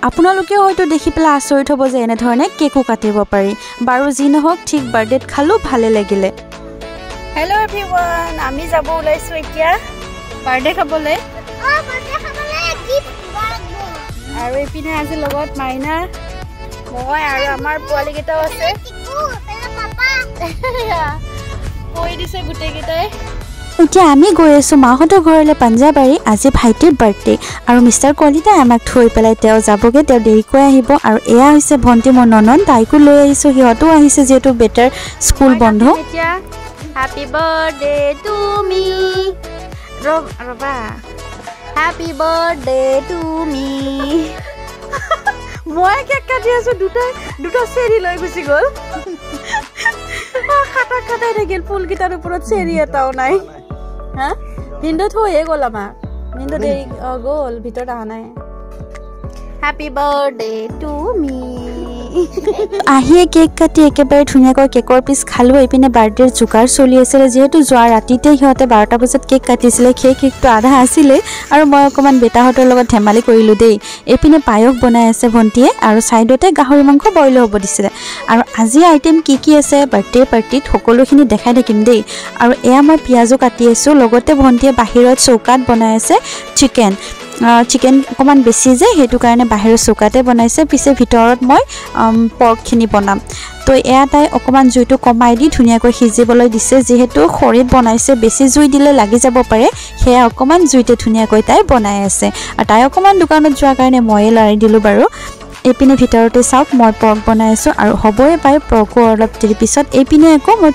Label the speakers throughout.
Speaker 1: আপোনালোকেও হয়তো দেখি পেলাই আচৰিত হ'ব যে এনেধৰণে কেকো কাটিব পাৰি বাৰু যি নহওক ঠিক বাৰ্থডেত খালো ভালে লাগিলে
Speaker 2: হেল্ল' এভৰিৱান আমি যাব ওলাইছো এতিয়া বাৰ্থডে খাবলৈ আৰু এইপিনে আজি লগত মাইনা মই আৰু আমাৰ পোৱালি কেইটাও আছে কৈ দিছে গোটেইকেইটাই
Speaker 1: এতিয়া আমি গৈ আছো মাহঁতৰ ঘৰলৈ পাঞ্জাবাৰী আজি ভাইটিৰ বাৰ্থডে আৰু মিষ্টাৰ কলিতাই আমাক থৈ পেলাই তেওঁ যাবগে তেওঁ দেৰিকৈ আহিব আৰু এয়া হৈছে ভণ্টি মোৰ ননন তাইকো লৈ আহিছো সিহঁতো আহিছে যিহেতু বেটাৰ স্কুল বন্ধ
Speaker 2: এতিয়া হ্যাপি বাৰ্থডে টু মি ৰবা হ্যাপি বাৰ্থডে টু মি মই কেক কাটি আছো দুটা চেৰি লৈ গুচি গ'ল খাটা খাটাই থাকিল ফুলকেইটাৰ ওপৰত চেৰি এটাও নাই হা ভিন্দো থৈয়ে গ'ল আমাৰ ভিন্দো দেৰি গ'ল ভিতৰত অহা নাই হ্যাপি বাৰ্থডে টু মি
Speaker 1: আহিয়ে কেক কাটি একেবাৰে ধুনীয়াকৈ কেকৰ পিচ খালো এইপিনে বাৰ্থডেৰ জোগাৰ চলি আছিলে যিহেতু যোৱা ৰাতিতে সিহঁতে 12টা বজাত কেক কাটিছিলে সেই কেকটো আধা আছিলে আৰু মই অকণমান বেটাহঁতৰ লগত ধেমালি কৰিলোঁ দেই এইপিনে পায়স বনাই আছে ভণ্টিয়ে আৰু ছাইডতে গাহৰি মাংস বইল হ'ব দিছিলে আৰু আজি আইটেম কি আছে বাৰ্থডে পাৰ্টিত সকলোখিনি দেখাই থাকিম দেই আৰু এয়া মই পিঁয়াজো কাটি আছোঁ লগতে ভণ্টিয়ে বাহিৰত চৌকাত বনাই আছে চিকেন অকণমান বেছি যে সেইটো কাৰণে বাহিৰৰ চৌকাতে বনাইছে পিছে ভিতৰত মই পৰ্কখিনি বনাম তো এয়া তাই অকণমান জুইটো কমাই দি ধুনীয়াকৈ সিজিবলৈ দিছে যিহেতু খৰিত বনাইছে বেছি জুই দিলে লাগি যাব পাৰে সেয়া অকণমান জুইতে ধুনীয়াকৈ তাই বনাই আছে আৰু তাই অকণমান দোকানত যোৱাৰ কাৰণে ময়ে লৰাই দিলোঁ বাৰু এইপিনে ভিতৰতে চাওক মই পৰ্ক বনাই আছোঁ আৰু হ'বই পায় পৰ্কো অলপ দেৰি পিছত এইপিনে আকৌ মই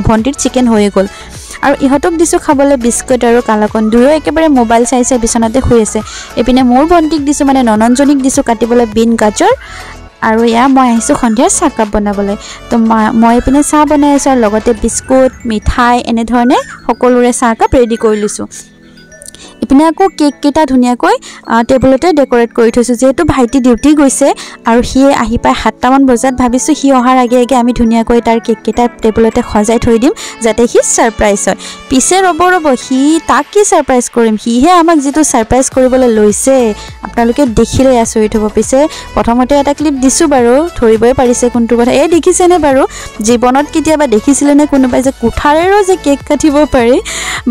Speaker 1: ভণ্টিৰ চিকেন হৈয়ে গ'ল আৰু ইহঁতক দিছোঁ খাবলৈ বিস্কুট আৰু কালাকন দুয়ো একেবাৰে মোবাইল চাইছে বিচনাতে শুই আছে এইপিনে মোৰ ভণ্টিক দিছোঁ মানে নননজনীক দিছোঁ কাটিবলৈ বিন গাজৰ আৰু এয়া মই আহিছোঁ সন্ধিয়াৰ চাহকাপ বনাবলৈ তো মই এইপিনে চাহ বনাই আছোঁ আৰু লগতে বিস্কুট মিঠাই এনেধৰণে সকলোৰে চাহকাপ ৰেডি কৰি লৈছোঁ ইপিনে আকৌ কেককেইটা ধুনীয়াকৈ টেবুলতে ডেকৰেট কৰি থৈছোঁ যিহেতু ভাইটি ডিউটি গৈছে আৰু সি আহি পাই 7টামান বজাত ভাবিছোঁ সি অহাৰ আগে আগে আমি ধুনীয়াকৈ তাৰ কেককেইটা টেবুলতে সজাই থৈ দিম যাতে সি ছাৰপ্ৰাইজ হয় পিছে ৰ'ব সি তাক কি ছাৰপ্ৰাইজ কৰিম সিহে আমাক যিটো ছাৰপ্ৰাইজ কৰিবলৈ লৈছে আপোনালোকে দেখিলে আচৰিত হ'ব পিছে প্ৰথমতে এটা ক্লিপ দিছোঁ বাৰু ধৰিবই পাৰিছে কোনটো কথা এই দেখিছেনে বাৰু জীৱনত কেতিয়াবা দেখিছিলেনে কোনোবাই যে কুঠাৰেৰো যে কেক কাটিব পাৰে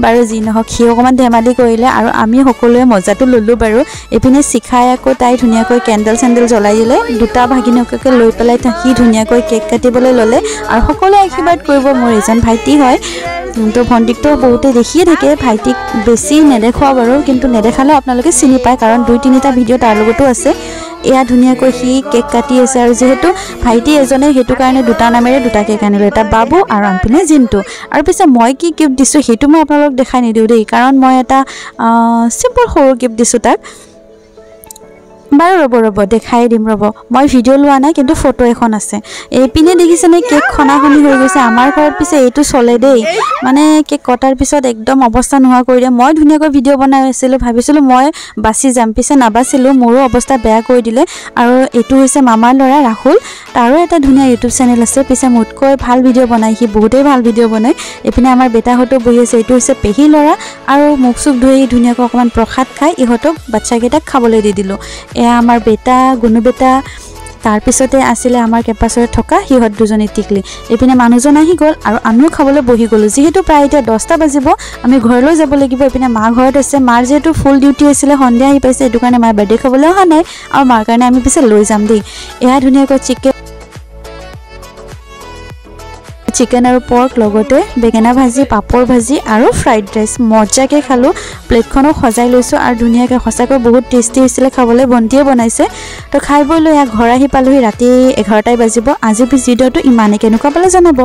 Speaker 1: বাৰু যি নহওক সি অকণমান ধেমালি কৰিলে আৰু আমি সকলোৱে মজাটো ল'লোঁ বাৰু এইপিনে শিখাই আকৌ তাই ধুনীয়াকৈ কেণ্ডেল জ্বলাই দিলে দুটা ভাগিনকে লৈ পেলাই সি ধুনীয়াকৈ কেক কাটিবলৈ ল'লে আৰু সকলোৱে আশীৰ্বাদ কৰিব মোৰ এজন ভাইটি হয় তো ভণ্টিকটো বহুতে দেখিয়ে থাকে ভাইটিক বেছি নেদেখুৱাওঁ বাৰু কিন্তু নেদেখালেও আপোনালোকে চিনি পায় কাৰণ 2-3টা ভিডিঅ' তাৰ লগতো আছে এয়া ধুনীয়াকৈ সি কেক কাটি আছে আৰু যিহেতু ভাইটি এজনে সেইটো কাৰণে দুটা নামেৰে দুটা কেক আনিলে এটা বাবু আৰু আনপিনে জিন্তু আৰু পিছে মই কি গিফ্ট দিছোঁ সেইটো মই আপোনালোকক দেখাই নিদিওঁ দেই কাৰণ মই এটা চিম্পল সৰু গিফ্ট দিছোঁ তাক বাৰু ৰ'ব দেখাই দিম ৰ'ব মই ভিডিঅ' লোৱা নাই কিন্তু ফটো এখন আছে এইপিনে দেখিছেনে কেক খনাখনি হৈ গৈছে আমাৰ ঘৰত পিছে এইটো চলে দেই মানে কেক কটাৰ পিছত একদম অৱস্থা নোহোৱা কৰি দিয়ে মই ধুনীয়াকৈ ভিডিঅ' বনাই আছিলোঁ ভাবিছিলোঁ মই বাচি যাম পিছে নাবাচিলোঁ মোৰো অৱস্থা বেয়া কৰি দিলে আৰু এইটো হৈছে মামাৰ ল'ৰা ৰাহুল তাৰো এটা ধুনীয়া ইউটিউব চেনেল আছে পিছে মোতকৈ ভাল ভিডিঅ' বনায় সি বহুতেই ভাল ভিডিঅ' বনায় এইপিনে আমাৰ বেটাহঁতো বহি আছে এইটো হৈছে পেহী ল'ৰা আৰু মুখ চুখ ধুই ধুনীয়াকৈ অকণমান প্ৰসাদ খাই ইহঁতক বাচ্চাকেইটাক খাবলৈ দি দিলোঁ এয়া আমাৰ বেটা গুণু বেটা তাৰপিছতে আছিলে আমাৰ কেম্পাছত থকা সিহঁত দুজনী টিকলি এইপিনে মানুহজন আহি গ'ল আৰু আমিও খাবলৈ বহি গ'লোঁ যিহেতু প্ৰায় এতিয়া 10টা বাজিব আমি ঘৰলৈ যাব লাগিব এইপিনে মা ঘৰত আছে মাৰ যিহেতু ফুল ডিউটি আছিলে সন্ধিয়া আহি পাইছে সেইটো কাৰণে মাৰ বাৰ্থডে খাবলৈ অহা নাই আৰু মাৰ কাৰণে আমি পিছে লৈ যাম দেই এয়া ধুনীয়াকৈ চিকেন আৰু পৰ্ক লগতে বেঙেনা ভাজি পাপৰ ভাজি আৰু ফ্ৰাইড ৰাইচ মজাকৈ খালোঁ প্লেটখনো সজাই লৈছোঁ আৰু ধুনীয়াকৈ সঁচাকৈ বহুত টেষ্টি হৈছিলে খাবলৈ ভণ্টিয়ে বনাইছে তো খাই বৈ লৈ ঘৰ আহি পালোহি ৰাতি 11টাই বাজিব আজি ভিডিঅ'টো ইমানেই কেনেকুৱা পালে জনাব